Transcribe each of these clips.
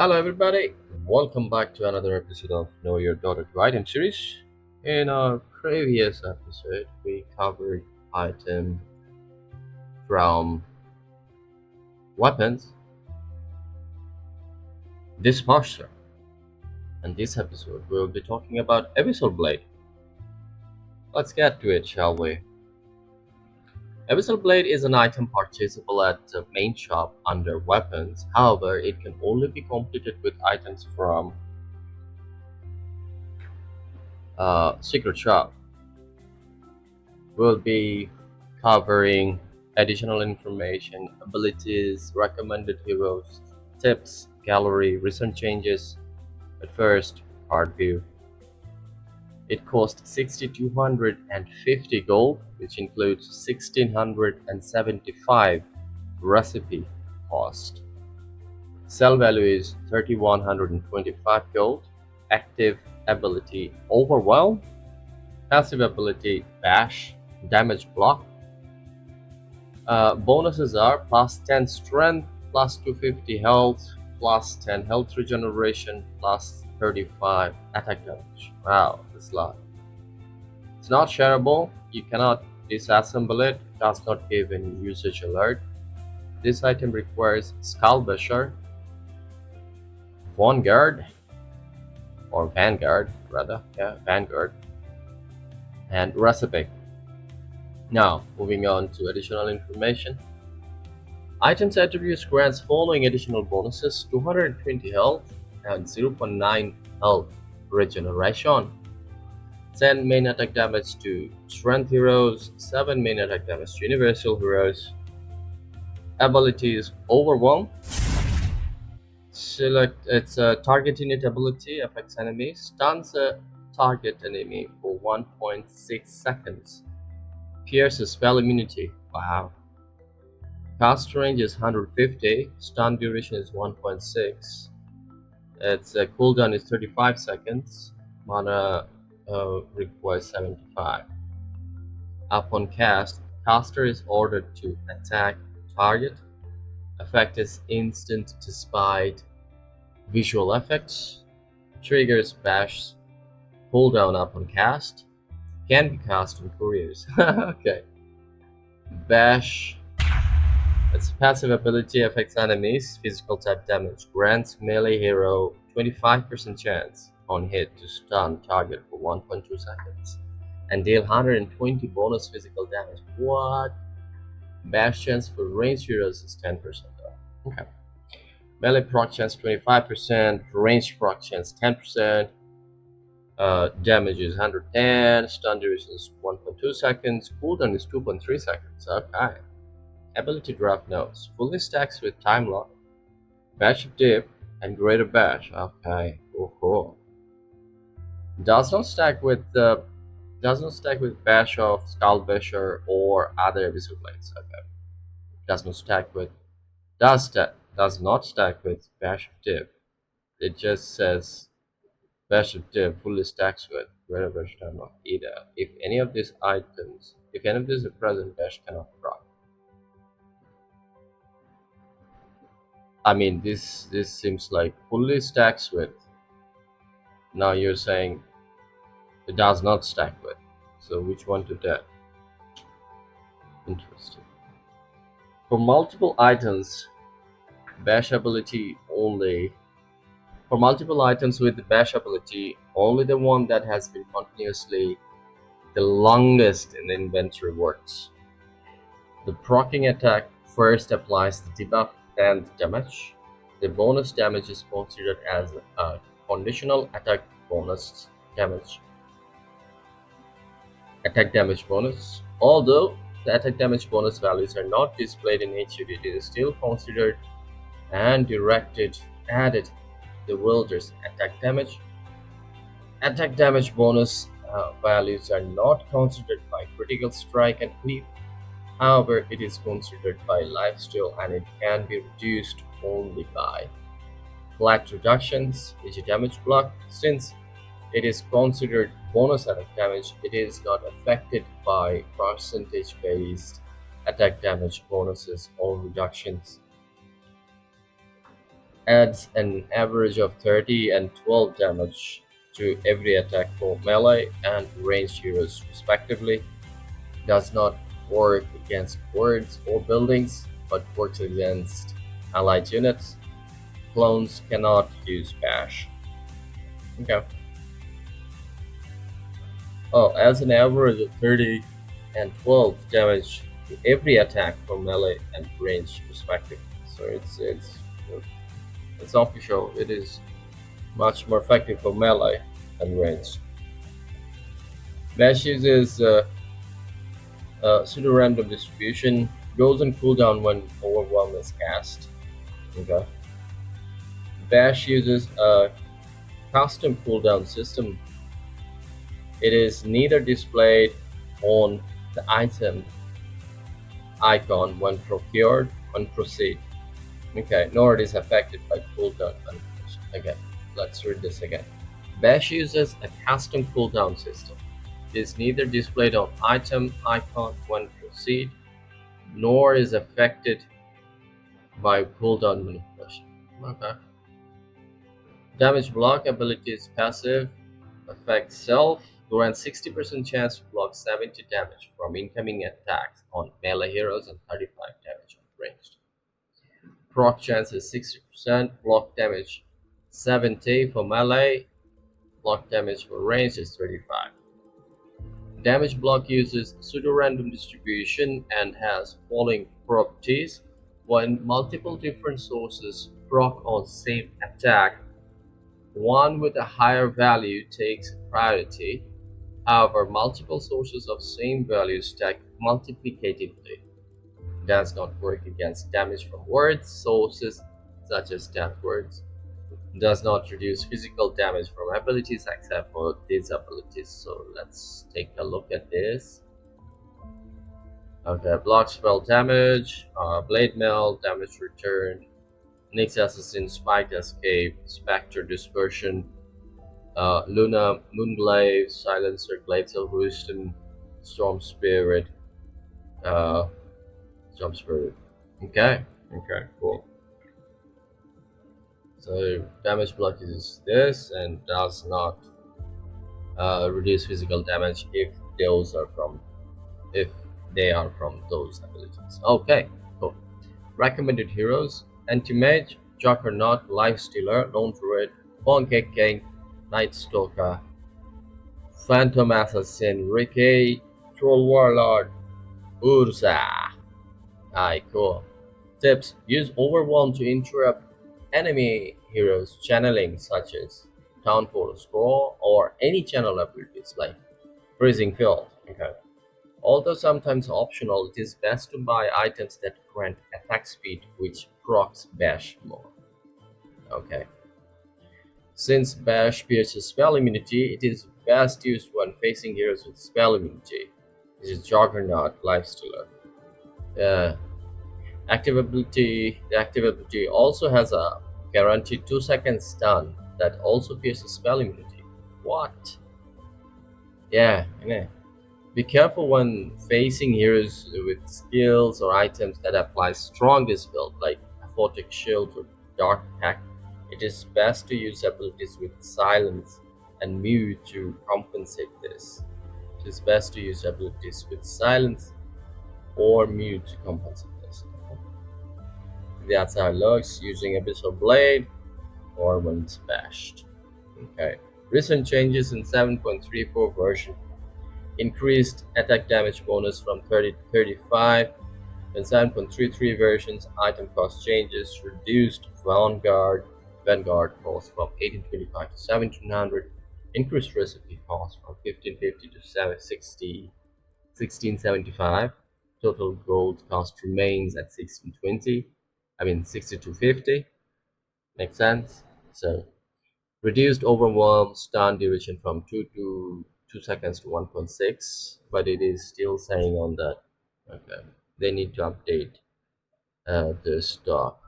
Hello, everybody. Welcome back to another episode of Know Your Daughter to Item series. In our previous episode, we covered item from weapons, dishwasher, and this episode we'll be talking about Abyssal Blade. Let's get to it, shall we? Abyssal Blade is an item purchasable at the main shop under weapons. However, it can only be completed with items from secret shop. We'll be covering additional information, abilities, recommended heroes, tips, gallery, recent changes. But first, card view. It costs 6,250 gold, which includes 1,675 recipe cost. Sell value is 3,125 gold. Active ability Overwhelm. Passive ability Bash, Damage Block. Bonuses are plus 10 strength, plus 250 health, plus 10 health regeneration, plus 35 attack damage. Wow, that's a lot. It's not shareable. You cannot disassemble it. Does not give any usage alert. This item requires Skullbusher, Vanguard, or Vanguard rather, Vanguard, and Recipe. Now, moving on to additional information. Items attributes grants following additional bonuses: 220 health and 0.9 health regeneration, 10 main attack damage to strength heroes, 7 main attack damage to universal heroes. Abilities Overwhelm. Select its target unit ability affects enemies, stuns a target enemy for 1.6 seconds. Pierces spell immunity. Wow. Cast range is 150, stun duration is 1.6. Its cooldown is 35 seconds. Mana requires 75. Upon cast, caster is ordered to attack target. Effect is instant despite visual effects. Triggers bash. Cooldown upon cast. Can be cast on couriers. Okay. Bash. Its passive ability affects enemies, physical type damage, grants melee hero 25% chance on hit to stun target for 1.2 seconds, and deal 120 bonus physical damage. What? Bash chance for ranged heroes is 10% though. Okay. Melee proc chance 25%, range proc chance 10%, damage is 110, stun duration is 1.2 seconds, cooldown is 2.3 seconds. Okay. Ability draft notes. Fully stacks with time lock, bash of dip, and greater bash. Okay, cool. Does not stack with bash of Skullbusher or other abyssal blades. Okay. Does not stack with does not stack with bash of dip. It just says bash of dip fully stacks with greater bash time lock either. If any of these are present, bash cannot proc. I mean, this seems like fully stacks with. Now you're saying it does not stack with. So which one to that? Interesting. For multiple items, bash ability only. For multiple items with the bash ability, only the one that has been continuously the longest in the inventory works. The proccing attack first applies the debuff and damage. The bonus damage is considered as a conditional damage attack damage bonus. Although the attack damage bonus values are not displayed in HUD, it is still considered and directed added the wielder's attack damage. Attack damage bonus values are not considered by critical strike and creep. However, it is considered by lifesteal and it can be reduced only by flat reductions, which is damage block. Since it is considered bonus attack damage, it is not affected by percentage based attack damage bonuses or reductions. Adds an average of 30 and 12 damage to every attack for melee and ranged heroes respectively. Does not work against words or buildings, but works against allied units. Clones cannot use bash. Okay. Oh, as an average of 30 and 12 damage to every attack for melee and range respectively. So it's official. It is much more effective for melee and range. Bash uses pseudo random distribution, goes on cooldown when overwhelm is cast. Okay. Bash uses a custom cooldown system. It is neither displayed on the item icon when procured on proceed. Okay, nor it is affected by cooldown animation. Okay, let's read this again. Bash uses a custom cooldown system. It is neither displayed on item icon when proceed, nor is affected by cooldown manipulation. Okay. Damage block ability is passive. Affect self. Grants 60% chance to block 70 damage from incoming attacks on melee heroes and 35 damage on ranged. Proc chance is 60%. Block damage 70 for melee. Block damage for ranged is 35. Damage block uses pseudo-random distribution and has following properties. When multiple different sources proc on same attack, one with a higher value takes priority. However, multiple sources of same value stack multiplicatively. Does not work against damage from words sources such as death words. Does not reduce physical damage from abilities except for these abilities. So let's take a look at this. Okay, block spell damage, blade mail, damage returned, Nyx Assassin, Spiked Escape, Spectre Dispersion, Luna, Moonglaive, Silencer, Glaives of Wisdom, Storm Spirit, uh, Storm Spirit. Okay, okay, cool. So damage block is this and does not reduce physical damage if they are from those abilities. Okay, cool. Recommended heroes: Anti-Mage, Juggernaut, Lifestealer, Lone Druid, Pancake King, Night Stalker, Phantom Assassin, Ricky, Troll Warlord, Urza. Aye, cool. Tips: use Overwhelm to interrupt enemy heroes channeling such as Town Portal Scroll or any channel abilities like Freezing Field. Okay. Although sometimes optional, it is best to buy items that grant attack speed which procs Bash more. Okay. Since Bash pierces spell immunity, it is best used when facing heroes with spell immunity. This is Juggernaut, Lifestealer. Uh, the active ability also has a guaranteed 2-second stun that also pierces spell immunity. What? Yeah, yeah. Be careful when facing heroes with skills or items that apply strong dispel, like Aphotic Shield or Dark Pact. It is best to use abilities with silence and mute to compensate this. It is best to use abilities with silence or mute to compensate this. That's how it looks using Abyssal Blade or when it's bashed. Okay. Recent changes in 7.34 version increased attack damage bonus from 30 to 35. In 7.33 versions, item cost changes reduced Vanguard cost from 1825 to 1700, increased recipe cost from 1550 to 1675. Total gold cost remains at 6250. Makes sense? So reduced overwhelm stun duration from 2 seconds to 1.6, but it is still saying on that. Okay, they need to update the stock.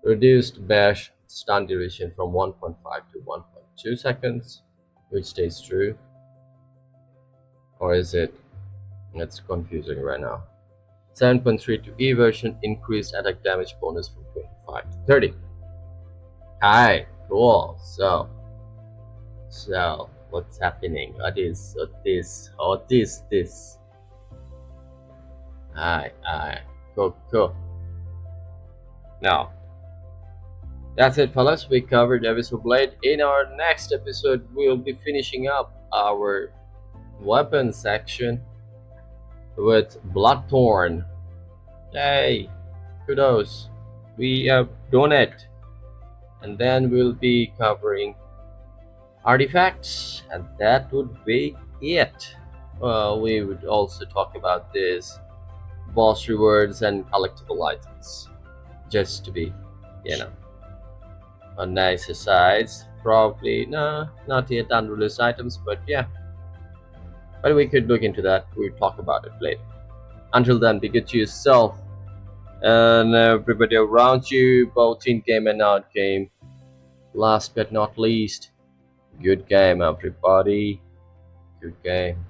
Reduced bash stun duration from 1.5 to 1.2 seconds, which stays true. Or is it? It's confusing right now. 7.32 E version increased attack damage bonus from 25 to 30. Hi, cool. So what's happening? This? Hi. Cool. Now, that's it, fellas. We covered episode Blade. In our next episode, we'll be finishing up our weapon section with Bloodthorn. Yay! Kudos. We have done it. And then we'll be covering artifacts, and that would be it. Well, we would also talk about this boss rewards and collectible items, just to be, you know, on nicer sides. Probably, no, not yet unreleased items, but yeah. But we could look into that. We'll talk about it later. Until then, be good to yourself and everybody around you, both in game and out game. Last but not least, good game, everybody. Good game.